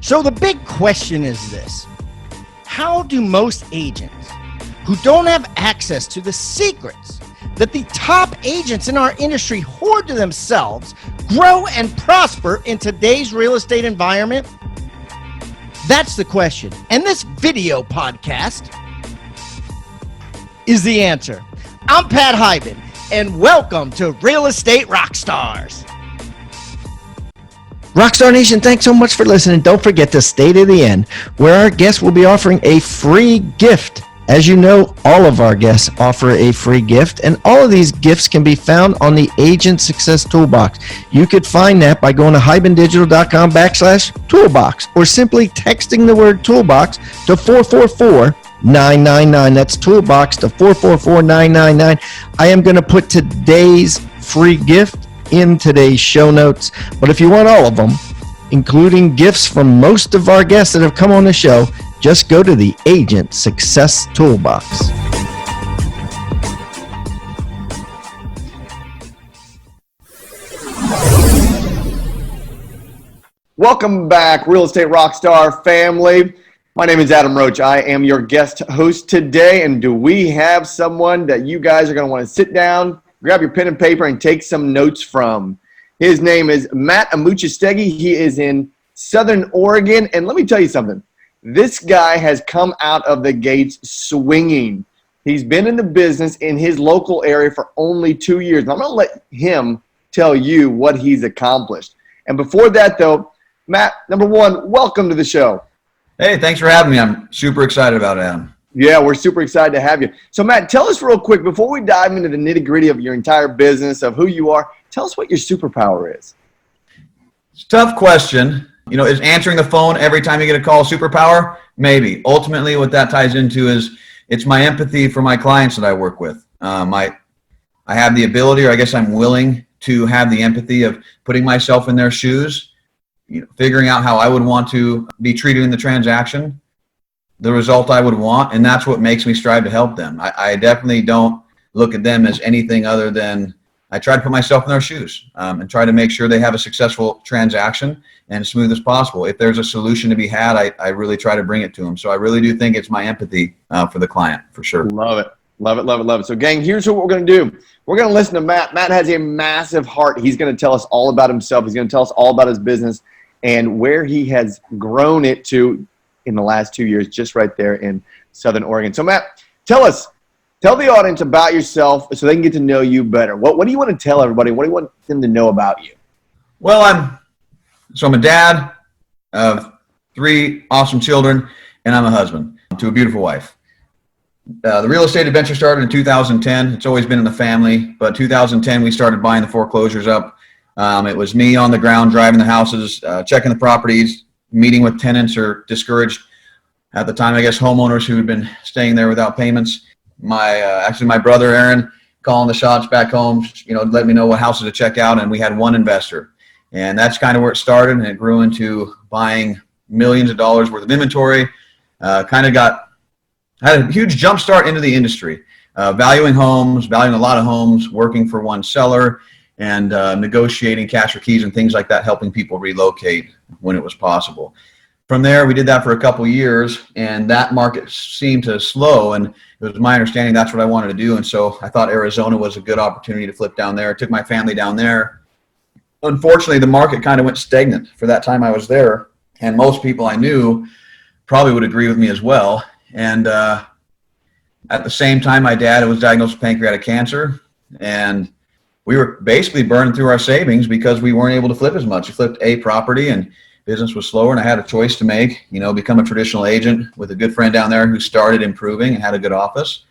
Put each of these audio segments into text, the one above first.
So the big question is this: how do most agents who don't have access to the secrets that the top agents in our industry hoard to themselves grow and prosper in today's real estate environment? That's the question. And this video podcast is the answer. I'm Pat Hyben, and welcome to Real Estate Rockstars. Rockstar Nation, thanks so much for listening. Don't forget to stay to the end, where our guests will be offering a free gift. As you know, all of our guests offer a free gift, and all of these gifts can be found on the Agent Success Toolbox. You could find that by going to hybendigital.com/toolbox, or simply texting the word toolbox to 444-999. That's toolbox to 444-999. I am going to put today's free gift in today's show notes, but if you want all of them, including gifts from most of our guests that have come on the show, just go to the Agent Success Toolbox. Welcome back, Real Estate Rockstar family. My name is Adam Roach. I am your guest host today, and do we have someone that you guys are going to want to sit down, grab your pen and paper, and take some notes from? His name is Matt Amuchastegui. He is in Southern Oregon, and let me tell you something. This guy has come out of the gates swinging. He's been in the business in his local area for only 2 years. And I'm going to let him tell you what he's accomplished. And before that, though, Matt, number one, welcome to the show. Hey, thanks for having me. I'm super excited about it, Adam. Yeah, we're super excited to have you. So, Matt, tell us real quick, before we dive into the nitty-gritty of your entire business, of who you are, tell us what your superpower is. It's a tough question. You know, is answering the phone every time you get a call superpower? Maybe. Ultimately, what that ties into is it's my empathy for my clients that I work with. I have the ability, or I guess I'm willing to have the empathy of putting myself in their shoes, you know, figuring out how I would want to be treated in the transaction, the result I would want, and that's what makes me strive to help them. I definitely don't look at them as anything other than I try to put myself in their shoes and try to make sure they have a successful transaction and as smooth as possible. If there's a solution to be had, I really try to bring it to them. So I really do think it's my empathy for the client, for sure. Love it. Love it, love it, love it. So, gang, here's what we're going to do. We're going to listen to Matt. Matt has a massive heart. He's going to tell us all about himself. He's going to tell us all about his business and where he has grown it to in the last 2 years, just right there in Southern Oregon. So, Matt, tell the audience about yourself so they can get to know you better. What do you want to tell everybody? What do you want them to know about you? Well, I'm a dad of 3 awesome children, and I'm a husband to a beautiful wife. The real estate adventure started in 2010. It's always been in the family, but 2010 we started buying the foreclosures up. It was me on the ground driving the houses, checking the properties, meeting with tenants or discouraged at the time, I guess, homeowners who had been staying there without payments. Actually my brother Aaron calling the shots back home, you know, let me know what houses to check out, and we had one investor, and that's kind of where it started, and it grew into buying millions of dollars worth of inventory. Had a huge jump start into the industry, valuing a lot of homes, working for one seller, and negotiating cash for keys and things like that, helping people relocate when it was possible. From there, we did that for a couple of years, and that market seemed to slow, and it was my understanding that's what I wanted to do, and so I thought Arizona was a good opportunity to flip down there. I took my family down there. Unfortunately, the market kind of went stagnant for that time I was there, and most people I knew probably would agree with me as well. And at the same time, my dad was diagnosed with pancreatic cancer, and we were basically burning through our savings because we weren't able to flip as much. We flipped a property, and business was slower, and I had a choice to make, you know, become a traditional agent with a good friend down there who started improving and had a good office,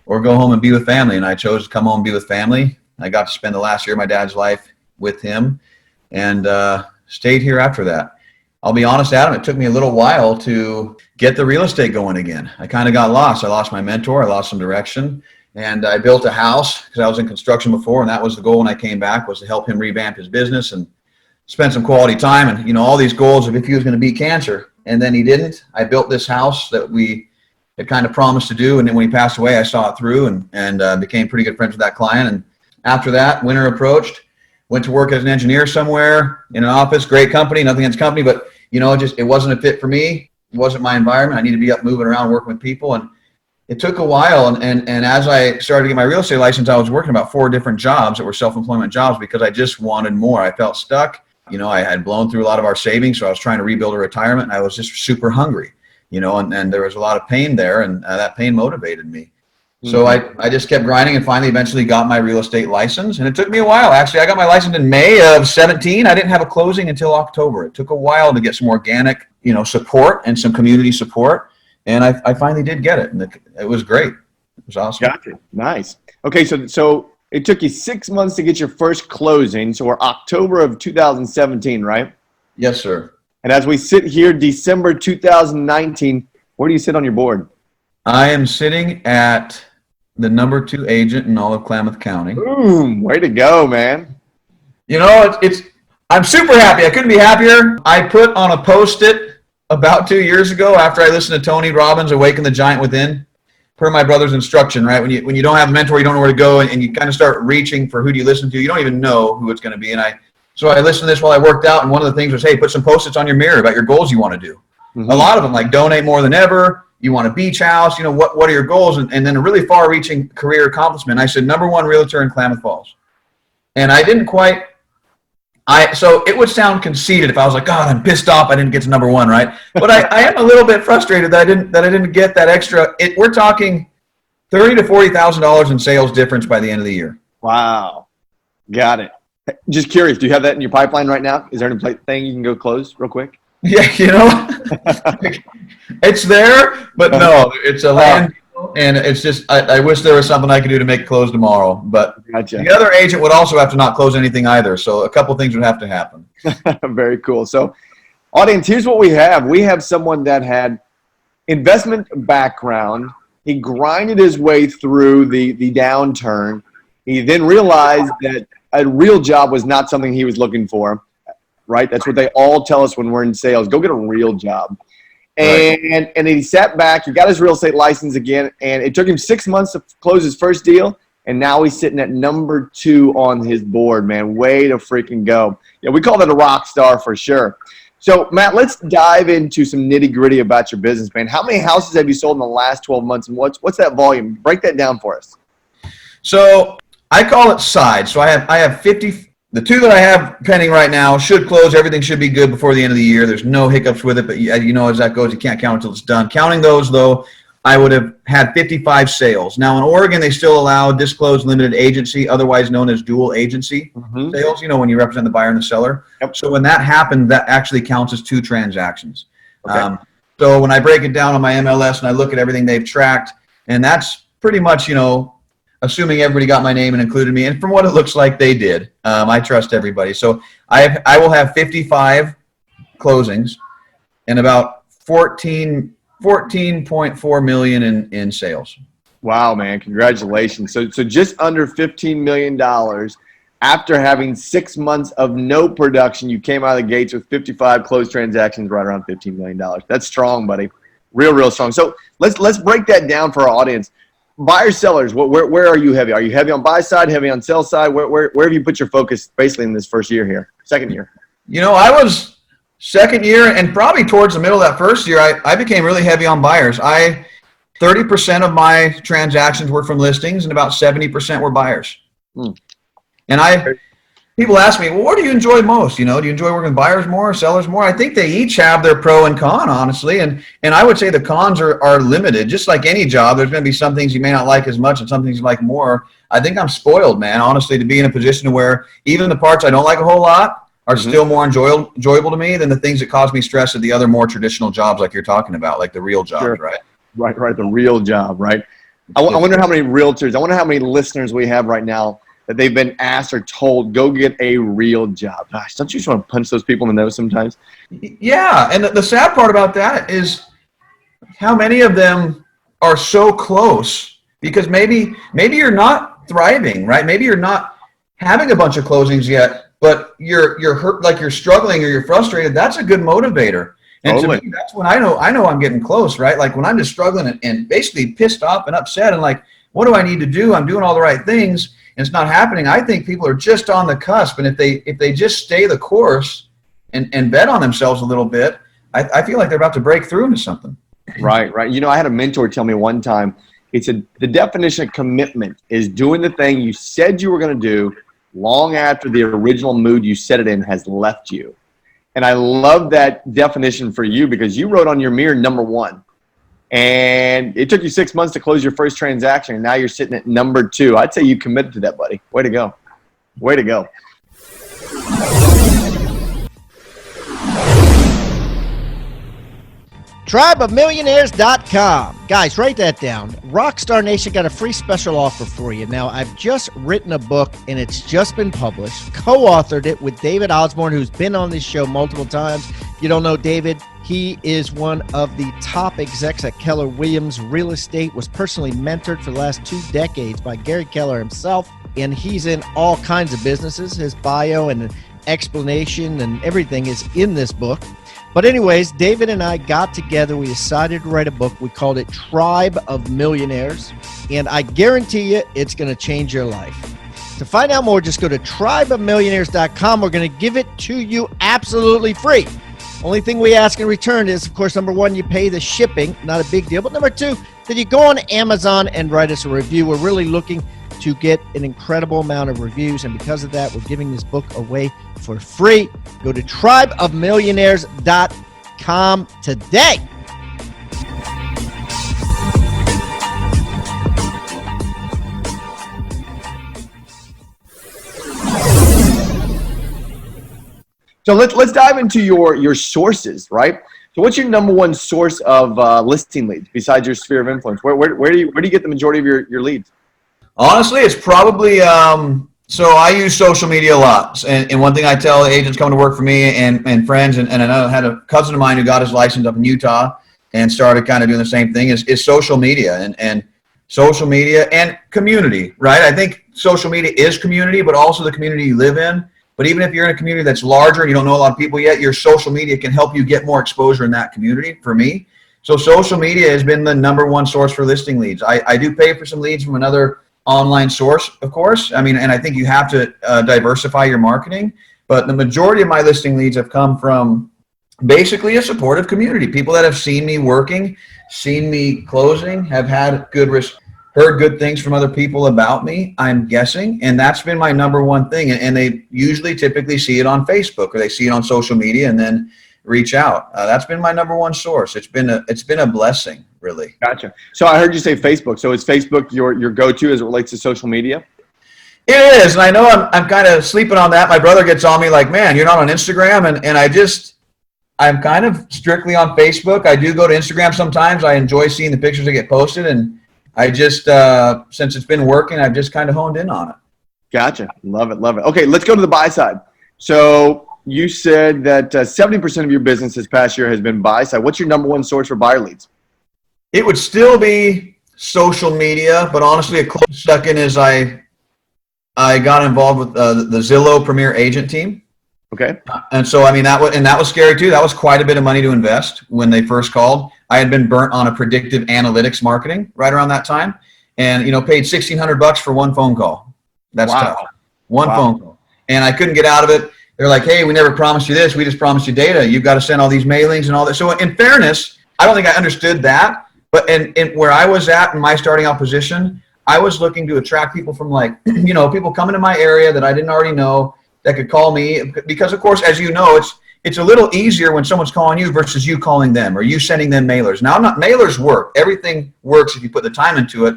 or go home and be with family. And I chose to come home and be with family. I got to spend the last year of my dad's life with him, and stayed here after that. I'll be honest, Adam, it took me a little while to get the real estate going again. I kind of got lost. I lost my mentor. I lost some direction. And I built a house because I was in construction before, and that was the goal when I came back, was to help him revamp his business and spend some quality time. And, you know, all these goals of if he was going to beat cancer, and then he didn't. I built this house that we had kind of promised to do, and then when he passed away, I saw it through and became pretty good friends with that client. And after that, winter approached, went to work as an engineer somewhere in an office, great company, nothing against company, but it wasn't a fit for me. It wasn't my environment. I need to be up moving around, working with people. And it took a while. And as I started to get my real estate license, I was working about 4 different jobs that were self-employment jobs because I just wanted more. I felt stuck. I had blown through a lot of our savings, so I was trying to rebuild a retirement, and I was just super hungry, and there was a lot of pain there, and that pain motivated me. So I just kept grinding and finally eventually got my real estate license. And it took me a while. Actually, I got my license in May of 17. I didn't have a closing until October. It took a while to get some organic, support and some community support. And I finally did get it. And it was great. It was awesome. Gotcha. Nice. Okay, so it took you 6 months to get your first closing. So we're October of 2017, right? Yes, sir. And as we sit here, December 2019, where do you sit on your board? I am sitting at the number 2 agent in all of Klamath County. Boom! Way to go, man. I'm super happy. I couldn't be happier. I put on a Post-it about 2 years ago after I listened to Tony Robbins' Awaken the Giant Within, per my brother's instruction, right? When you don't have a mentor, you don't know where to go, and you kind of start reaching for who do you listen to. You don't even know who it's going to be. So I listened to this while I worked out, and one of the things was, hey, put some Post-its on your mirror about your goals you want to do. A lot of them, like donate more than ever. You want a beach house, what are your goals? And then a really far-reaching career accomplishment. I said, number 1 realtor in Klamath Falls. And I didn't quite, so it would sound conceited if I was like, God, I'm pissed off I didn't get to number 1, right? But I am a little bit frustrated that I didn't get that extra. We're talking $30,000 to $40,000 in sales difference by the end of the year. Wow. Got it. Just curious, do you have that in your pipeline right now? Is there any thing you can go close real quick? Yeah, it's there, but no, it's a land deal, and it's just, I wish there was something I could do to make it close tomorrow, but Gotcha. The other agent would also have to not close anything either, so a couple things would have to happen. Very cool. So, audience, here's what we have. We have someone that had investment background. He grinded his way through the downturn. He then realized that a real job was not something he was looking for. Right? That's what they all tell us when we're in sales. Go get a real job. And he sat back. He got his real estate license again. And it took him 6 months to close his first deal. And now he's sitting at number 2 on his board, man. Way to freaking go. Yeah, we call that a rock star for sure. So, Matt, let's dive into some nitty-gritty about your business, man. How many houses have you sold in the last 12 months? And what's that volume? Break that down for us. So I call it sides. So I have 50. The 2 that I have pending right now should close. Everything should be good before the end of the year. There's no hiccups with it, but as that goes, you can't count until it's done. Counting those, though, I would have had 55 sales. Now, in Oregon, they still allow disclosed limited agency, otherwise known as dual agency sales, when you represent the buyer and the seller. Yep. So when that happened, that actually counts as 2 transactions. Okay. So when I break it down on my MLS and I look at everything they've tracked, and that's pretty much, assuming everybody got my name and included me, and from what it looks like they did, I trust everybody. So I will have 55 closings and about 14.4 million in sales. Wow, man! Congratulations. So just under $15 million after having 6 months of no production. You came out of the gates with 55 closed transactions, right around $15 million. That's strong, buddy. Real strong. So let's break that down for our audience. Buyers, sellers, where are you heavy? Are you heavy on buy side, heavy on sell side? Where have you put your focus basically in this first year here, second year? I was second year, and probably towards the middle of that first year, I became really heavy on buyers. 30% of my transactions were from listings, and about 70% were buyers. And people ask me, well, what do you enjoy most? Do you enjoy working with buyers more or sellers more? I think they each have their pro and con, honestly. And I would say the cons are limited. Just like any job, there's going to be some things you may not like as much and some things you like more. I think I'm spoiled, man, honestly, to be in a position where even the parts I don't like a whole lot are still more enjoyable to me than the things that cause me stress at the other more traditional jobs like you're talking about, like the real jobs, Sure. right? Right, the real job, right? I wonder how many realtors, I wonder how many listeners we have right now that they've been asked or told, go get a real job. Gosh, don't you just want to punch those people in the nose sometimes? Yeah, and the sad part about that is how many of them are so close, because maybe you're not thriving, right? Maybe you're not having a bunch of closings yet, but you're hurt, like you're struggling or you're frustrated. That's a good motivator. And totally. To me, that's when I know I'm getting close, right? Like when I'm just struggling and basically pissed off and upset and like, what do I need to do? I'm doing all the right things and it's not happening. I think people are just on the cusp. And if they just stay the course and bet on themselves a little bit, I feel like they're about to break through into something. Right, right. You know, I had a mentor tell me one time, he said, the definition of commitment is doing the thing you said you were going to do long after the original mood you set it in has left you. And I love that definition for you because you wrote on your mirror number 1. And it took you 6 months to close your first transaction, and now you're sitting at number 2. I'd say you committed to that, buddy. Way to go. Way to go. TribeOfMillionaires.com. Guys, write that down. Rockstar Nation got a free special offer for you. Now, I've just written a book, and it's just been published. Co-authored it with David Osborne, who's been on this show multiple times. If you don't know David, he is one of the top execs at Keller Williams Real Estate, was personally mentored for the last 2 decades by Gary Keller himself, and he's in all kinds of businesses. His bio and explanation and everything is in this book. But anyways, David and I got together. We decided to write a book. We called it Tribe of Millionaires. And I guarantee you it's going to change your life. To find out more, just go to tribeofmillionaires.com. We're going to give it to you absolutely free. Only thing we ask in return is, of course, number 1, you pay the shipping. Not a big deal. But number 2, that you go on Amazon and write us a review. We're really looking to get an incredible amount of reviews, and because of that, we're giving this book away for free. Go to tribeofmillionaires.com today. So let's dive into your sources, right? So what's your number 1 source of listing leads besides your sphere of influence? Where do you get the majority of your leads? Honestly, it's probably, so I use social media a lot. And one thing I tell agents coming to work for me and friends, and I know I had a cousin of mine who got his license up in Utah and started kind of doing the same thing, is social media and social media and community, right? I think social media is community, but also the community you live in. But even if you're in a community that's larger and you don't know a lot of people yet, your social media can help you get more exposure in that community, for me. So social media has been the number 1 source for listing leads. I do pay for some leads from another online source, of course. I mean, and I think you have to diversify your marketing, but the majority of my listing leads have come from basically a supportive community. People that have seen me working, seen me closing, have had heard good things from other people about me, I'm guessing. And that's been my number 1 thing. And they usually typically see it on Facebook or they see it on social media and then reach out. That's been my number 1 source. It's been a blessing, really. Gotcha. So I heard you say Facebook. So is Facebook your go-to as it relates to social media? It is, and I know I'm kind of sleeping on that. My brother gets on me like, man, you're not on Instagram, and I'm kind of strictly on Facebook. I do go to Instagram sometimes. I enjoy seeing the pictures that get posted, and I just, since it's been working, I've just kind of honed in on it. Gotcha. Love it, love it. Okay, let's go to the buy side. So you said that 70% of your business this past year has been buy side. What's your number 1 source for buyer leads? It would still be social media, but honestly, a close second is I got involved with the Zillow Premier Agent team. Okay. And so, I mean, that was scary too. That was quite a bit of money to invest when they first called. I had been burnt on a predictive analytics marketing right around that time, and paid $1,600 for 1 phone call. That's tough. One phone call, and I couldn't get out of it. They're like, hey, we never promised you this. We just promised you data. You've got to send all these mailings and all that. So in fairness, I don't think I understood that. But in where I was at in my starting out position, I was looking to attract people from people coming to my area that I didn't already know that could call me. Because, of course, as you know, it's a little easier when someone's calling you versus you calling them or you sending them mailers. Now, mailers work. Everything works if you put the time into it.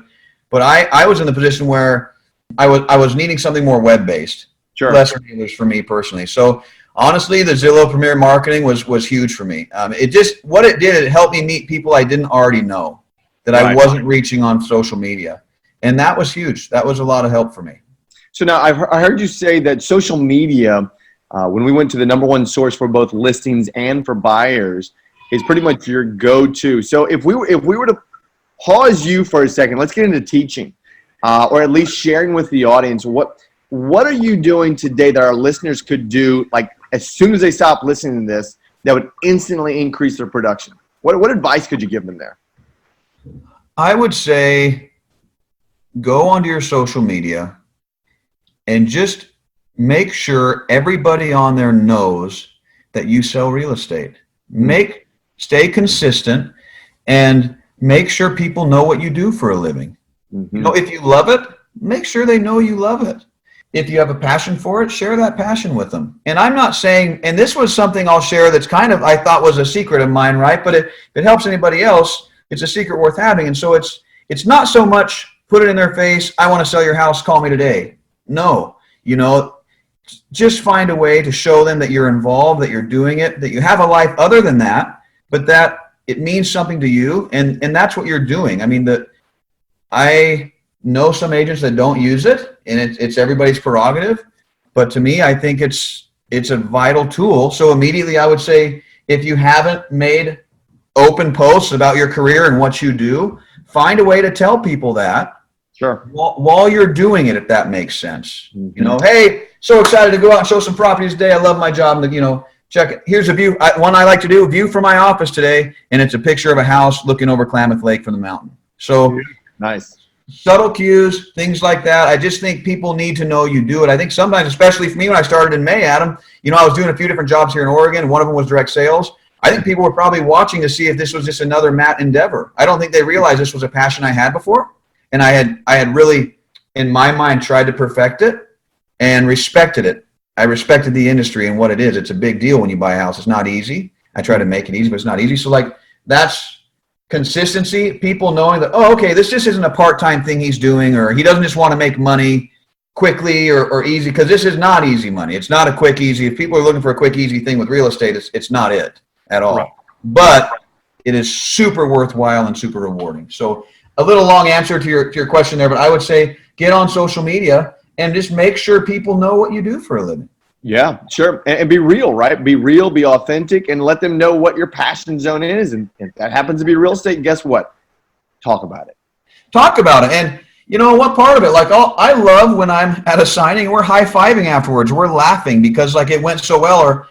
But I was in the position where I was needing something more web-based. Sure. Less mailers for me personally. So honestly, the Zillow Premier Marketing was huge for me. It helped me meet people I didn't already know that I wasn't reaching on social media. And that was huge. That was a lot of help for me. So now I heard you say that social media, when we went to the number 1 source for both listings and for buyers, is pretty much your go-to. So if we were to pause you for a second, let's get into teaching, or at least sharing with the audience what are you doing today that our listeners could do, like as soon as they stop listening to this, that would instantly increase their production? What advice could you give them there? I would say go onto your social media and just make sure everybody on there knows that you sell real estate. Stay consistent and make sure people know what you do for a living. You know, if you love it, make sure they know you love it. If you have a passion for it, share that passion with them. And I'm not saying, and this was something I'll share that's kind of, I thought was a secret of mine, right? But if it helps anybody else, it's a secret worth having. And so it's not so much put it in their face, I want to sell your house, call me today. No, you know, just find a way to show them that you're involved, that you're doing it, that you have a life other than that, but that it means something to you. And that's what you're doing. I mean, I know some agents that don't use it, and it's everybody's prerogative. But to me, I think it's a vital tool. So immediately I would say, if you haven't made open posts about your career and what you do, find a way to tell people that. Sure. While you're doing it, if that makes sense. You know, hey, so excited to go out and show some properties today. I love my job. And, you know, check it. Here's a view. One I like to do, a view from my office today, and it's a picture of a house looking over Klamath Lake from the mountain. So nice. Subtle cues, things like that. I just think people need to know you do it. I think sometimes, especially for me when I started in May, Adam, you know, I was doing a few different jobs here in Oregon. One of them was direct sales. I think people were probably watching to see if this was just another Matt endeavor. I don't think they realized this was a passion I had before. And I had really, in my mind, tried to perfect it and respected it. I respected the industry and what it is. It's a big deal when you buy a house. It's not easy. I try to make it easy, but it's not easy. So, like, that's consistency, people knowing that, oh, okay, this just isn't a part-time thing he's doing, or he doesn't just want to make money quickly or easy, because this is not easy money. It's not a quick, easy. If people are looking for a quick, easy thing with real estate, it's not it at all. Right. But it is super worthwhile and super rewarding. So a little long answer to your question there, but I would say get on social media and just make sure people know what you do for a living. Yeah, sure. And be real, right? Be real, be authentic, and let them know what your passion zone is. And if that happens to be real estate, guess what? Talk about it. Talk about it. And you know what part of it? Like, I love when I'm at a signing and we're high-fiving afterwards. We're laughing because, like, it went so well,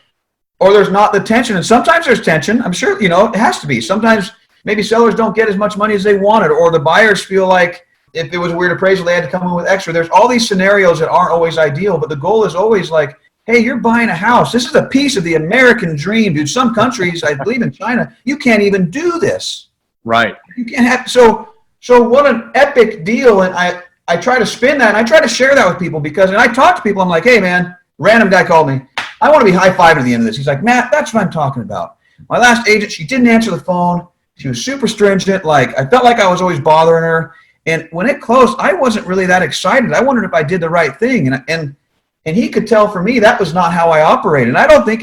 or there's not the tension. And sometimes there's tension. I'm sure, you know, it has to be. Sometimes maybe sellers don't get as much money as they wanted, or the buyers feel like if it was a weird appraisal, they had to come in with extra. There's all these scenarios that aren't always ideal, but the goal is always like, hey, you're buying a house. This is a piece of the American dream, dude. Some countries, I believe in China, you can't even do this. Right. You can't have, so what an epic deal. And I try to spin that, and I try to share that with people because, and I talk to people, I'm like, hey, man, random guy called me. I want to be high-fived at the end of this. He's like, Matt, that's what I'm talking about. My last agent, she didn't answer the phone. She was super stringent. Like, I felt like I was always bothering her. And when it closed, I wasn't really that excited. I wondered if I did the right thing. And he could tell for me that was not how I operated. And I don't think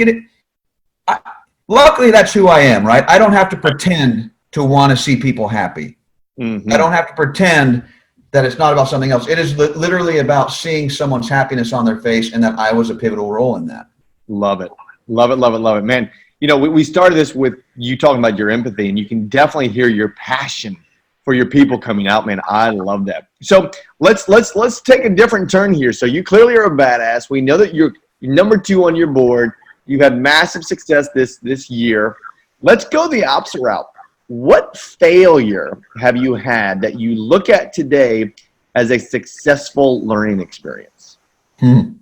luckily that's who I am, right? I don't have to pretend to want to see people happy. Mm-hmm. I don't have to pretend that it's not about something else. It is literally about seeing someone's happiness on their face, and that I was a pivotal role in that. Love it. Love it, love it, love it. Man, you know, we started this with you talking about your empathy, and you can definitely hear your passion for your people coming out, man. I love that. So let's take a different turn here. So you clearly are a badass. We know that you're number 2 on your board. You've had massive success this year. Let's go the opposite route. What failure have you had that you look at today as a successful learning experience? Man,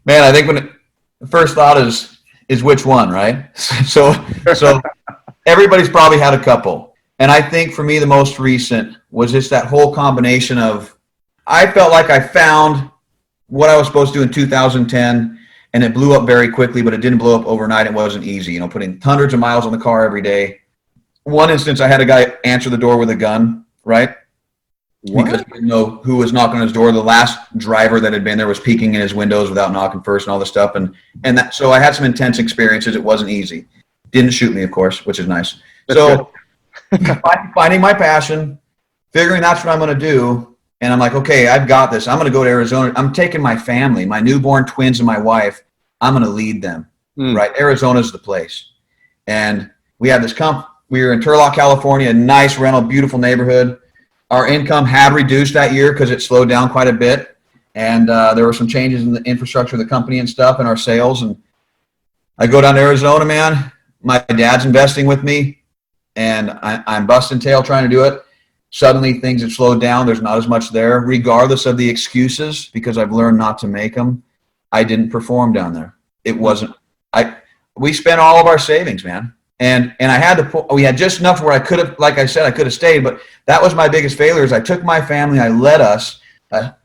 I think the first thought is which one, right? So everybody's probably had a couple. And I think for me, the most recent was just that whole combination of, I felt like I found what I was supposed to do in 2010, and it blew up very quickly, but it didn't blow up overnight. It wasn't easy, you know, putting hundreds of miles on the car every day. One instance, I had a guy answer the door with a gun, right? What? Because we didn't know who was knocking on his door. The last driver that had been there was peeking in his windows without knocking first and all this stuff. So I had some intense experiences. It wasn't easy. Didn't shoot me, of course, which is nice. So finding my passion, figuring that's what I'm going to do. And I'm like, okay, I've got this. I'm going to go to Arizona. I'm taking my family, my newborn twins and my wife. I'm going to lead them, right? Arizona's the place. And we had this we were in Turlock, California, a nice rental, beautiful neighborhood. Our income had reduced that year because it slowed down quite a bit. And there were some changes in the infrastructure of the company and stuff and our sales. And I go down to Arizona, man. My dad's investing with me. And I'm busting tail trying to do it. Suddenly things have slowed down. There's not as much there, regardless of the excuses, because I've learned not to make them. I didn't perform down there. It wasn't. We spent all of our savings, man. And I had to we had just enough where I could have, like I said, I could have stayed, but that was my biggest failure is I took my family, I led us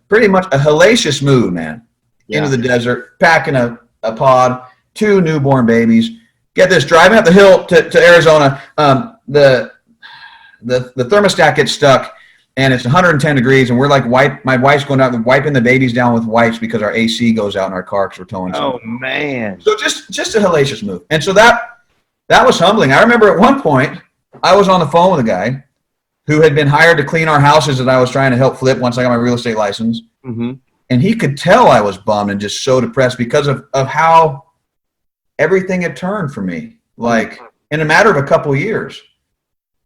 pretty much a hellacious move, man, into the desert, packing a pod, 2 newborn babies. Get this, driving up the hill to Arizona, the thermostat gets stuck and it's 110 degrees and we're like my wife's going out and wiping the babies down with wipes because our AC goes out in our car because we're towing something. Oh man. So just a hellacious move. And so that was humbling. I remember at one point I was on the phone with a guy who had been hired to clean our houses that I was trying to help flip once I got my real estate license. Mm-hmm. And he could tell I was bummed and just so depressed because of how everything had turned for me, like in a matter of a couple of years.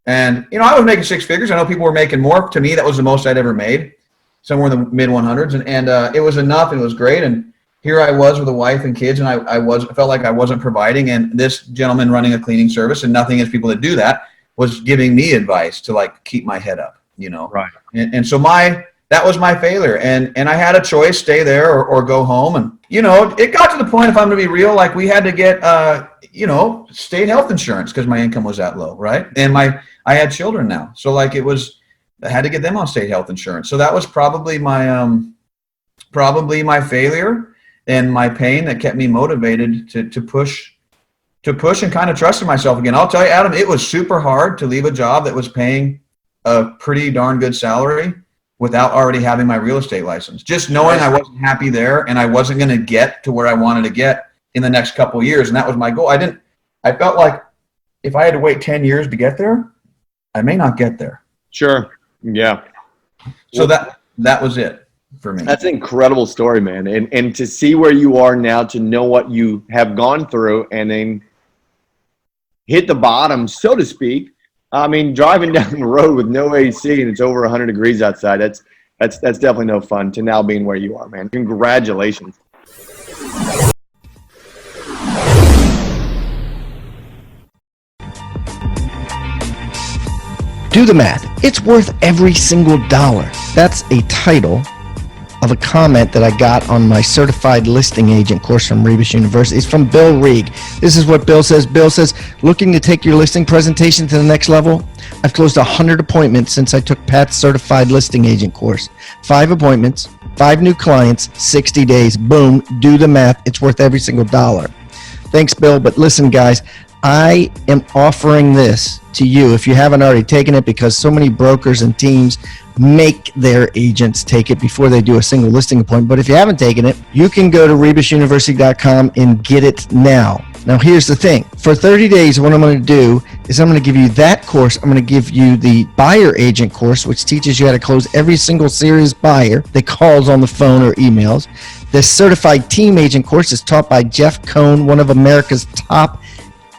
And, you know, I was making 6 figures. I know people were making more. To me, that was the most I'd ever made, somewhere in the mid 100s. And it was enough. And it was great. And here I was with a wife and kids, and I felt like I wasn't providing. And this gentleman running a cleaning service, and nothing against people that do that, was giving me advice to like keep my head up, you know? Right. And so that was my failure. And I had a choice, stay there or go home. And, you know, it got to the point, if I'm going to be real, like we had to get, you know, state health insurance because my income was that low. Right. And I had children now. So like I had to get them on state health insurance. So that was probably my failure and my pain that kept me motivated to push and kind of trust in myself again. I'll tell you, Adam, it was super hard to leave a job that was paying a pretty darn good salary without already having my real estate license. Just knowing I wasn't happy there and I wasn't going to get to where I wanted to get in the next couple of years. And that was my goal. I felt like if I had to wait 10 years to get there, I may not get there. Sure. Yeah. So that was it for me. That's an incredible story, man. And to see where you are now, to know what you have gone through and then hit the bottom, so to speak. I mean, driving down the road with no AC and it's over 100 degrees outside, that's definitely no fun, to now being where you are, man. Congratulations. Do the math. It's worth every single dollar. That's a title of a comment that I got on my certified listing agent course from Rebus University. It's from Bill Reeg. This is what Bill says. Bill says, looking to take your listing presentation to the next level? I've closed 100 appointments since I took Pat's certified listing agent course. 5 appointments, 5 new clients, 60 days. Boom, do the math. It's worth every single dollar. Thanks, Bill. But listen, guys, I am offering this to you if you haven't already taken it, because so many brokers and teams make their agents take it before they do a single listing appointment. But if you haven't taken it, you can go to rebusuniversity.com and get it now. Now, here's the thing. For 30 days, what I'm going to do is I'm going to give you that course. I'm going to give you the buyer agent course, which teaches you how to close every single serious buyer that calls on the phone or emails. The certified team agent course is taught by Jeff Cohn, one of America's top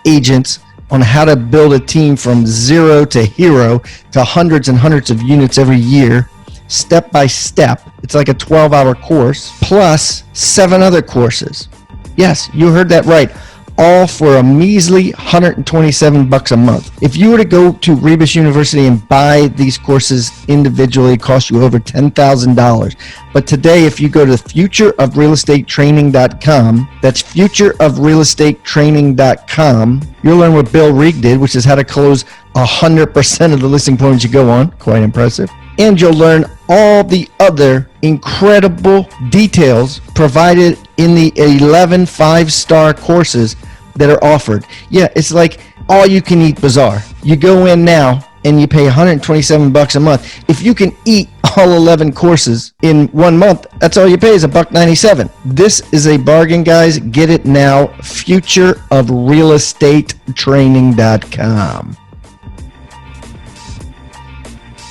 agents, on how to build a team from 0 to hero to hundreds and hundreds of units every year, step by step. It's like a 12-hour course, plus 7 other courses. Yes, you heard that right. All for a measly $127 a month. If you were to go to Rebus University and buy these courses individually, it costs you over $10,000. But today, if you go to futureofrealestatetraining.com, that's futureofrealestatetraining.com, you'll learn what Bill Reeg did, which is how to close 100% of the listing appointments you go on. Quite impressive. And you'll learn all the other incredible details provided in the 11 5-star courses that are offered. Yeah, it's like all you can eat bazaar. You go in now and you pay $127 a month. If you can eat all 11 courses in 1 month, that's all you pay is $197. This is a bargain, guys. Get it now. futureofrealestatetraining.com.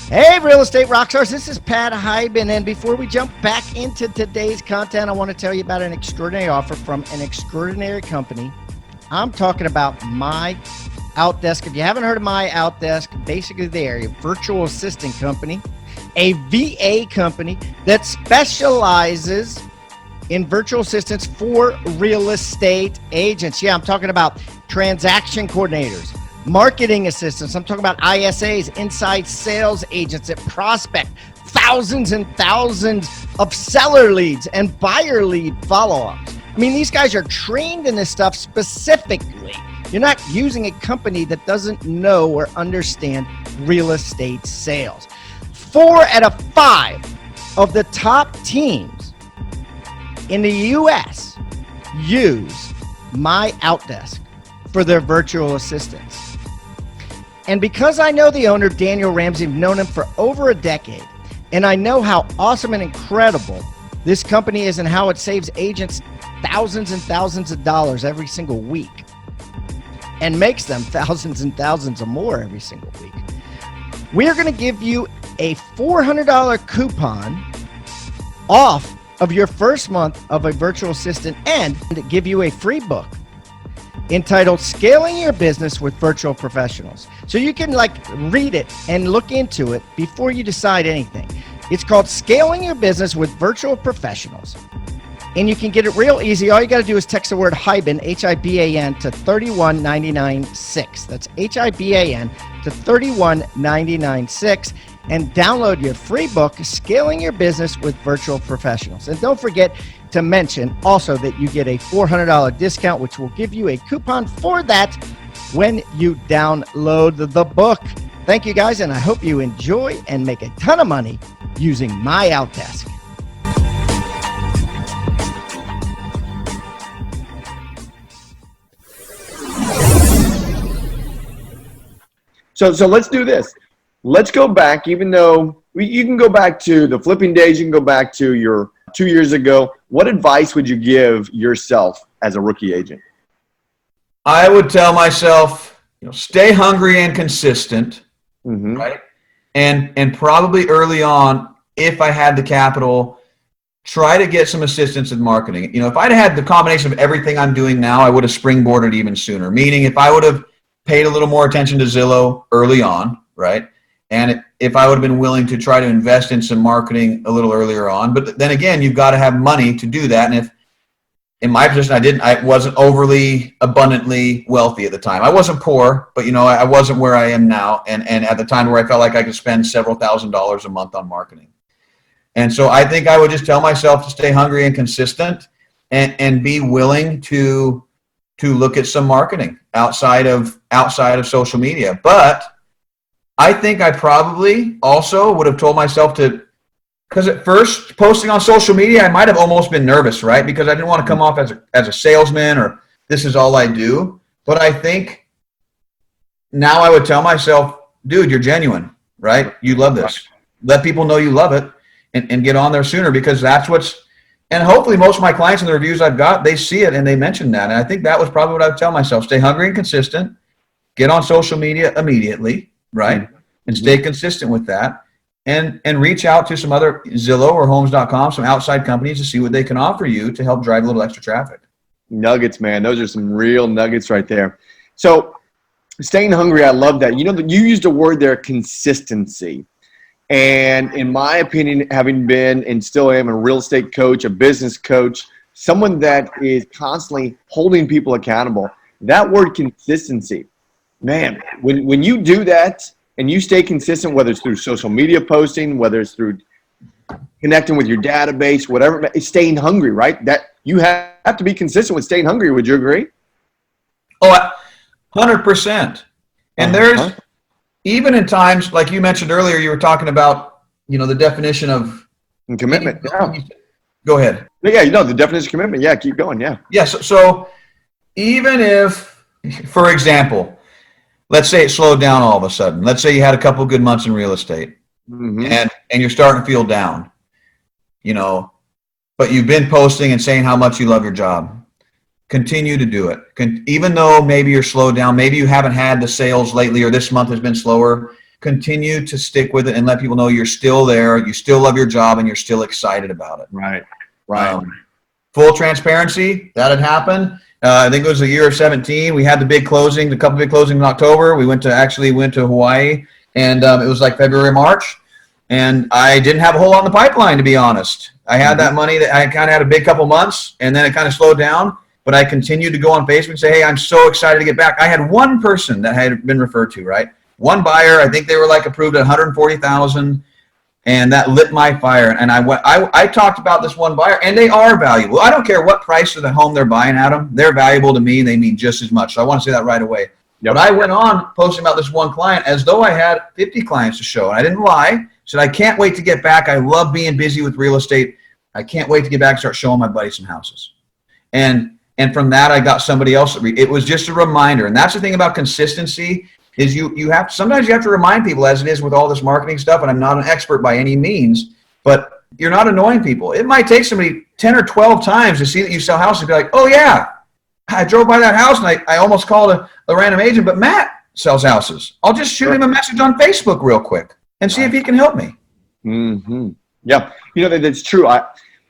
Hey, Real Estate Rockstars, this is Pat Hyben, and before we jump back into today's content, I want to tell you about an extraordinary offer from an extraordinary company. I'm talking about My Outdesk. If you haven't heard of My Outdesk, basically they're a virtual assistant company, a VA company that specializes in virtual assistants for real estate agents. Yeah, I'm talking about transaction coordinators, marketing assistants. I'm talking about ISAs, inside sales agents that prospect thousands and thousands of seller leads and buyer lead follow-ups. I mean, these guys are trained in this stuff specifically You're not using a company that doesn't know or understand real estate sales. 4 out of 5 of the top teams in the U.S. use my Outdesk for their virtual assistants. And because I know the owner, Daniel Ramsey, I've known him for over a decade, and I know how awesome and incredible this company is and how it saves agents thousands and thousands of dollars every single week and makes them thousands and thousands of more every single week. We're going to give you a $400 coupon off of your first month of a virtual assistant and give you a free book entitled Scaling Your Business with Virtual Professionals. So you can read it and look into it before you decide anything. It's called Scaling Your Business with Virtual Professionals. And you can get it real easy. All you got to do is text the word HIBAN, H-I-B-A-N, to 31996. That's H-I-B-A-N to 31996 and download your free book, Scaling Your Business with Virtual Professionals. And don't forget to mention also that you get a $400 discount, which will give you a coupon for that when you download the book. Thank you guys, and I hope you enjoy and make a ton of money using my Outdesk. So let's do this. Let's go back, even though you can go back to the flipping days, you can go back to your 2 years ago. What advice would you give yourself as a rookie agent? I would tell myself, stay hungry and consistent, right? And probably early on, if I had the capital, try to get some assistance in marketing. If I'd had the combination of everything I'm doing now, I would have springboarded even sooner. Meaning if I would have paid a little more attention to Zillow early on, right? And if I would have been willing to try to invest in some marketing a little earlier on. But then again, you've got to have money to do that. And if in my position, I wasn't overly abundantly wealthy at the time. I wasn't poor, but I wasn't where I am now. And at the time where I felt like I could spend several $1,000s a month on marketing. And so I think I would just tell myself to stay hungry and consistent and be willing to look at some marketing outside of social media. But I think I probably also would have told myself to, because at first posting on social media, I might have almost been nervous, right? Because I didn't want to come off as a salesman or this is all I do. But I think now I would tell myself, dude, you're genuine, right? You love this. Let people know you love it and get on there sooner, because that's and hopefully most of my clients in the reviews I've got, they see it and they mention that. And I think that was probably what I would tell myself. Stay hungry and consistent. Get on social media immediately, right? And stay consistent with that. And reach out to some other Zillow or Homes.com, some outside companies to see what they can offer you to help drive a little extra traffic. Nuggets, man. Those are some real nuggets right there. So staying hungry, I love that. You used a word there, consistency. And in my opinion, having been and still am a real estate coach, a business coach, someone that is constantly holding people accountable, that word consistency, man, when you do that and you stay consistent, whether it's through social media posting, whether it's through connecting with your database, whatever, it's staying hungry, right? That you have to be consistent with staying hungry. Would you agree? Oh, 100%. And there's, even in times, like you mentioned earlier, you were talking about, the definition of commitment. Yeah. Go ahead. Yeah, the definition of commitment. Yeah, keep going. Yeah. Yeah. So even if, for example, let's say it slowed down all of a sudden. Let's say you had a couple of good months in real estate and you're starting to feel down, but you've been posting and saying how much you love your job. Continue to do it. Even though maybe you're slowed down, maybe you haven't had the sales lately or this month has been slower, continue to stick with it and let people know you're still there, you still love your job, and you're still excited about it. Right. Full transparency, that had happened. I think it was the year of 17. We had the big closing, a couple big closings in October. We went to Hawaii, and it was like February, March. And I didn't have a whole lot in the pipeline, to be honest. I had that money that I kind of had a big couple months, and then it kind of slowed down. But I continued to go on Facebook and say, hey, I'm so excited to get back. I had one person that had been referred to, right? One buyer, I think they were approved at $140,000. And that lit my fire. And I talked about this one buyer, and they are valuable. I don't care what price of the home they're buying at them. They're valuable to me, and they mean just as much. So I want to say that right away. Yep. But I went on posting about this one client as though I had 50 clients to show. And I didn't lie. Said, I can't wait to get back. I love being busy with real estate. I can't wait to get back and start showing my buddies some houses. And from that, I got somebody else to read. It was just a reminder. And that's the thing about consistency is sometimes you have to remind people, as it is with all this marketing stuff, and I'm not an expert by any means, but you're not annoying people. It might take somebody 10 or 12 times to see that you sell houses and be like, oh yeah, I drove by that house and I almost called a random agent, but Matt sells houses. I'll just shoot him a message on Facebook real quick and see if he can help me. Mm-hmm. Yeah, that's true.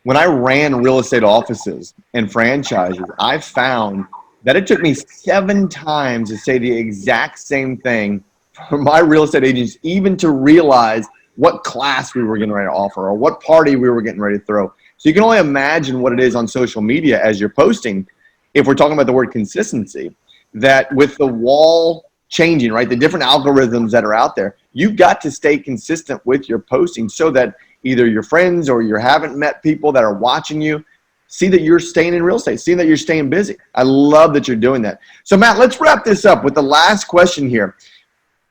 When I ran real estate offices and franchises, I found that it took me 7 times to say the exact same thing for my real estate agents, even to realize what class we were getting ready to offer or what party we were getting ready to throw. So you can only imagine what it is on social media as you're posting, if we're talking about the word consistency, that with the wall changing, right, the different algorithms that are out there, you've got to stay consistent with your posting so that either your friends or you haven't met people that are watching you see that you're staying in real estate, see that you're staying busy. I love that you're doing that. So Matt, let's wrap this up with the last question here.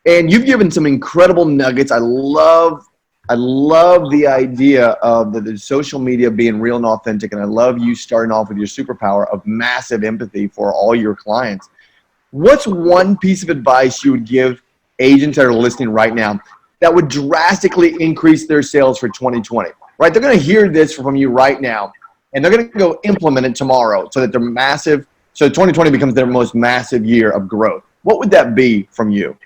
And you've given some incredible nuggets. I love the idea of the social media being real and authentic. And I love you starting off with your superpower of massive empathy for all your clients. What's one piece of advice you would give agents that are listening right now that would drastically increase their sales for 2020? Right? They're going to hear this from you right now, and they're going to go implement it tomorrow so that they're massive. So 2020 becomes their most massive year of growth. What would that be from you?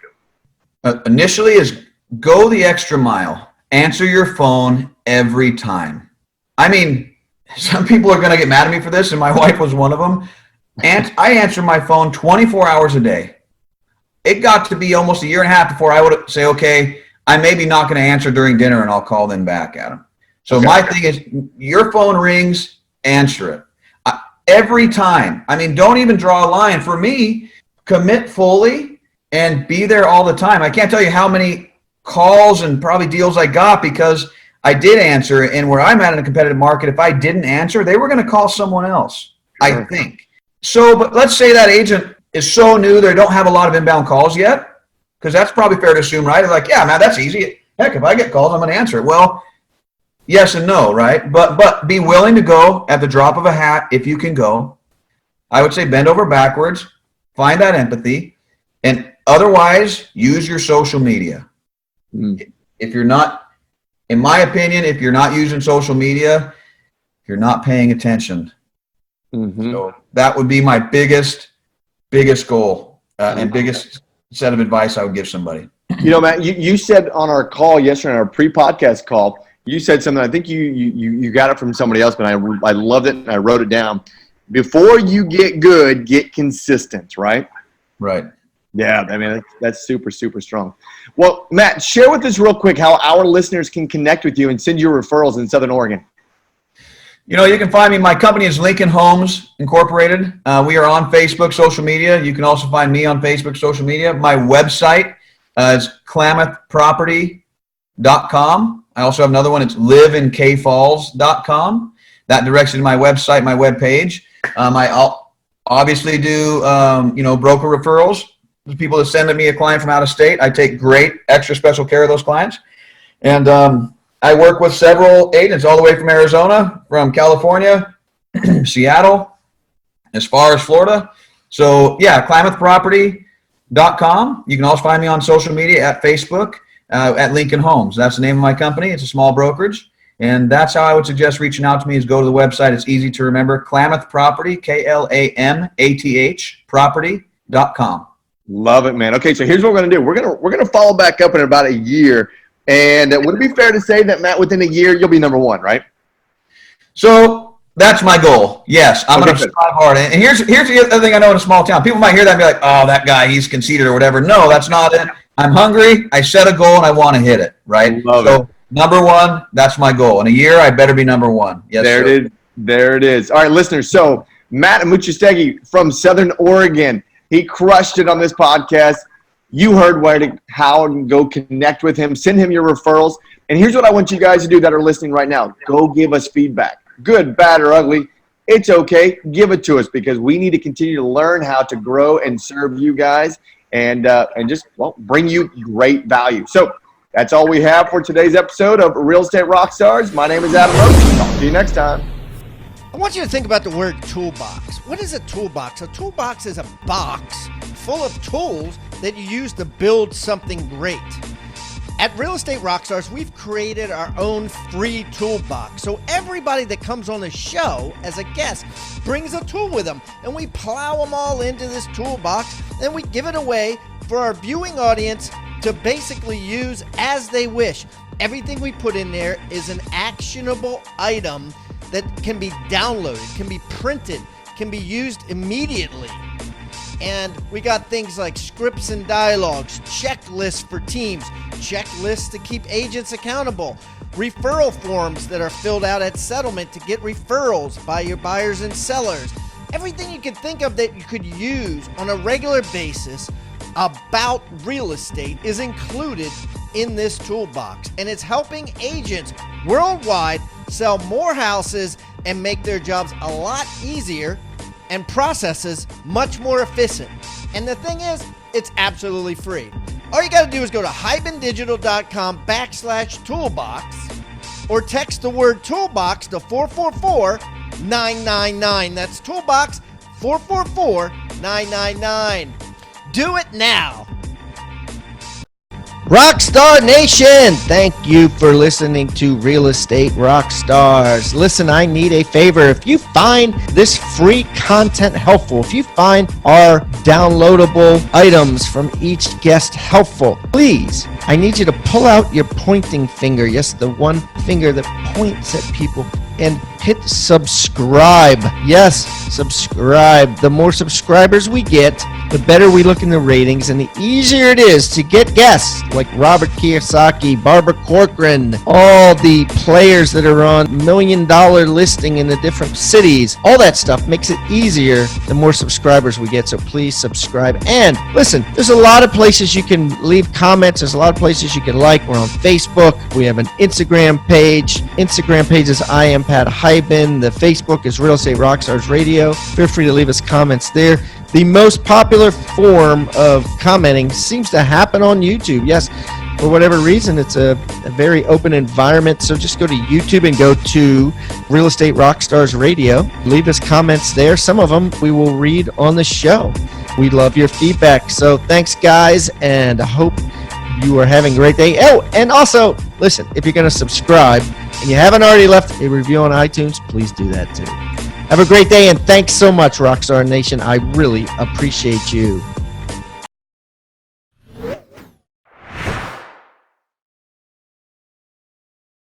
Initially is go the extra mile. Answer your phone every time. I mean, some people are going to get mad at me for this, and my wife was one of them. And I answer my phone 24 hours a day. It got to be almost a year and a half before I would say, okay, I may be not going to answer during dinner, and I'll call them back at them. So my thing is, your phone rings, answer it. Every time. I mean, don't even draw a line. For me, commit fully and be there all the time. I can't tell you how many calls and probably deals I got because I did answer. And where I'm at in a competitive market, if I didn't answer, they were going to call someone else, I think. So, but let's say that agent is so new, they don't have a lot of inbound calls yet, because that's probably fair to assume, right? They're like, yeah, man, that's easy. Heck, if I get calls, I'm going to answer it. Well, yes and no, right? But be willing to go at the drop of a hat if you can go. I would say bend over backwards, find that empathy, and otherwise use your social media. If you're not, in my opinion, if you're not using social media, you're not paying attention. So that would be my biggest goal and biggest set of advice I would give somebody. Matt, you said on our call yesterday, on our pre-podcast call, you said something, I think you got it from somebody else, but I loved it and I wrote it down. Before you get good, get consistent, right? Right. Yeah, I mean, that's super, super strong. Well, Matt, share with us real quick how our listeners can connect with you and send you referrals in Southern Oregon. You can find me. My company is Lincoln Homes Incorporated. We are on Facebook, social media. You can also find me on Facebook, social media. My website is KlamathProperty.com. I also have another one. It's liveinkfalls.com. That directs you to my website, my webpage. I obviously do, broker referrals. The people that send me a client from out of state, I take great extra special care of those clients. And I work with several agents all the way from Arizona, from California, Seattle, as far as Florida. So, yeah, KlamathProperty.com. You can also find me on social media at Facebook, at Lincoln Homes. That's the name of my company. It's a small brokerage. And that's how I would suggest reaching out to me is go to the website. It's easy to remember. Klamath Property, KLAMATH, property.com. Love it, man. Okay, so here's what we're going to do. We're gonna follow back up in about a year. And would it be fair to say that, Matt, within a year, you'll be number one, right? So that's my goal. Yes, I'm going to strive hard. And here's the other thing I know in a small town. People might hear that and be like, oh, that guy, he's conceited or whatever. No, that's not it. I'm hungry. I set a goal, and I want to hit it, right? Love it. Number one, that's my goal. In a year, I better be number one. Yes, there it is. There it is. All right, listeners. So Matt Amuchastegui from Southern Oregon, he crushed it on this podcast. You heard how to go connect with him. Send him your referrals. And here's what I want you guys to do that are listening right now. Go give us feedback. Good, bad, or ugly. It's okay. Give it to us because we need to continue to learn how to grow and serve you guys and just, well, bring you great value. So that's all we have for today's episode of Real Estate Rockstars. My name is Adam Roach. Talk to you next time. I want you to think about the word toolbox. What is a toolbox? A toolbox is a box full of tools that you use to build something great. At Real Estate Rockstars, we've created our own free toolbox. So everybody that comes on the show as a guest brings a tool with them, and we plow them all into this toolbox, and we give it away for our viewing audience to basically use as they wish. Everything we put in there is an actionable item that can be downloaded, can be printed, can be used immediately. And we got things like scripts and dialogues, checklists for teams, checklists to keep agents accountable, referral forms that are filled out at settlement to get referrals by your buyers and sellers. Everything you could think of that you could use on a regular basis about real estate is included in this toolbox. And it's helping agents worldwide sell more houses and make their jobs a lot easier and processes much more efficient. And the thing is, it's absolutely free. All you got to do is go to hibandigital.com/toolbox or text the word toolbox to 444-999. That's toolbox 444-999. Do it now. Rockstar Nation, thank you for listening to Real Estate Rockstars. Listen, I need a favor. If you find this free content helpful, if you find our downloadable items from each guest helpful, please, I need you to pull out your pointing finger. Yes, the one finger that points at people, and hit subscribe. Yes, subscribe. The more subscribers we get, the better we look in the ratings and the easier it is to get guests like Robert Kiyosaki, Barbara Corcoran, all the players that are on $1 million listing in the different cities. All that stuff makes it easier the more subscribers we get. So please subscribe. And listen, there's a lot of places you can leave comments. There's a lot of places you can like. We're on Facebook. We have an Instagram page. Instagram page is I am Pat Hyben. The Facebook is Real Estate Rockstars Radio. Feel free to leave us comments there. The most popular form of commenting seems to happen on YouTube. Yes, for whatever reason, it's a very open environment. So just go to YouTube and go to Real Estate Rockstars Radio. Leave us comments there. Some of them we will read on the show. We love your feedback. So thanks, guys, and I hope you are having a great day. Oh, and also, listen, if you're going to subscribe and you haven't already left a review on iTunes, please do that too. Have a great day, and thanks so much, Rockstar Nation. I really appreciate you.